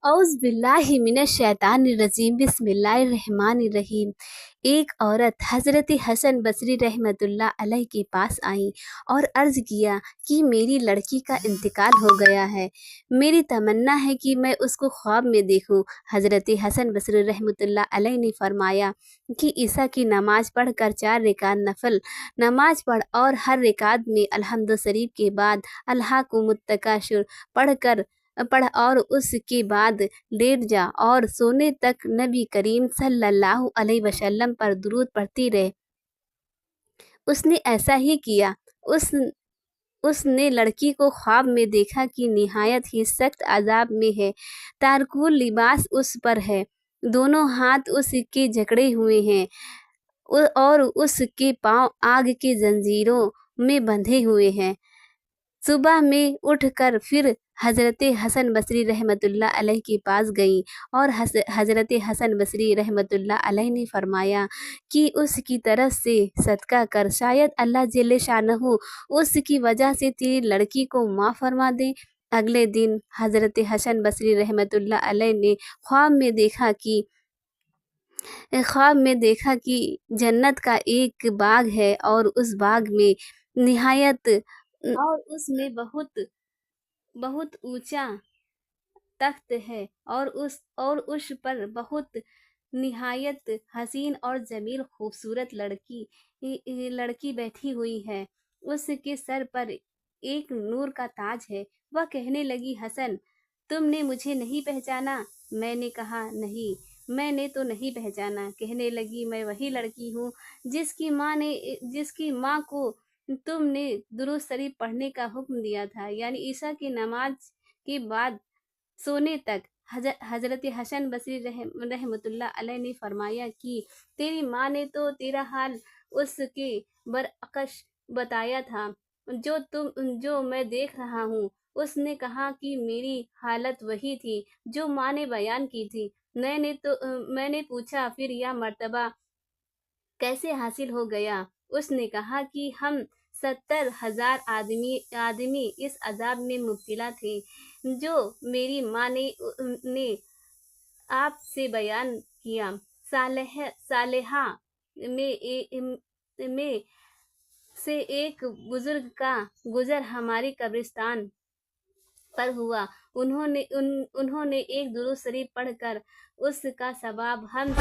औज़ बिल्लाहि मिनश शैतानिर रजीम बिस्मिल्लाहिर रहमानिर रहीम। एक औरत हज़रत हसन बसरी रहमतुल्लाह अलैह के पास आई और अर्ज़ किया कि मेरी लड़की का इंतकाल हो गया है, मेरी तमन्ना है कि मैं उसको ख्वाब में देखूं। हज़रत हसन बसरी रहमतुल्लाह अलैह ने फरमाया कि ईसा की नमाज़ पढ़कर 4 रिकात नफल नमाज पढ़ और हर रिकात में अलहम्दु शरीफ के बाद अल्हाकुमुत तकासुर पढ़ और उसके बाद लेट जा और सोने तक नबी करीम सल्लल्लाहु अलैहि वसल्लम पर दुरूद पढ़ती रहे। उसने ऐसा ही किया। उसने लड़की को ख्वाब में देखा कि निहायत ही सख्त अजाब में है, तारकुल लिबास उस पर है, दोनों हाथ उसके जकड़े हुए हैं और उसके पांव आग के जंजीरों में बंधे हुए हैं। सुबह में उठकर फिर हज़रत हसन बसरी रहमतुल्लाह अलैह के पास गई और हज़रत हसन बसरी रहमतुल्लाह अलैह ने फरमाया कि उसकी तरफ से सदका कर, शायद अल्लाह जल्ले शानहू उसकी वजह से तेरी लड़की को माफ़ फरमा दे। अगले दिन हज़रत हसन बसरी रहमतुल्लाह अलैह ने ख्वाब में देखा कि जन्नत का एक बाग है और उस बाग में निहायत और उसमें बहुत ऊंचा तख्त है और उस पर बहुत निहायत हसीन और जमील खूबसूरत लड़की बैठी हुई है। उसके सर पर एक नूर का ताज है। वह कहने लगी, हसन, तुमने मुझे नहीं पहचाना? मैंने कहा, नहीं, मैंने तो नहीं पहचाना। कहने लगी, मैं वही लड़की हूँ जिसकी माँ को तुमने दुरूद शरीफ पढ़ने का हुक्म दिया था, यानी ईसा की नमाज के बाद सोने तक। हज़रत हसन बसरी रहमतुल्लाह अलैह ने फरमाया कि तेरी माँ ने तो तेरा हाल उसके बरअक्स बताया था जो मैं देख रहा हूँ। उसने कहा कि मेरी हालत वही थी जो माँ ने बयान की थी। मैंने पूछा, फिर यह मर्तबा कैसे हासिल हो गया? उसने कहा कि हम 70,000 आदमी इस अजाब में मुब्तला थे जो मेरी माँ ने आपसे बयान किया। सालेहा में से एक बुजुर्ग का गुजर हमारी कब्रिस्तान पर हुआ। उन्होंने एक दुरूद शरीफ पढ़कर उसका सवाब हम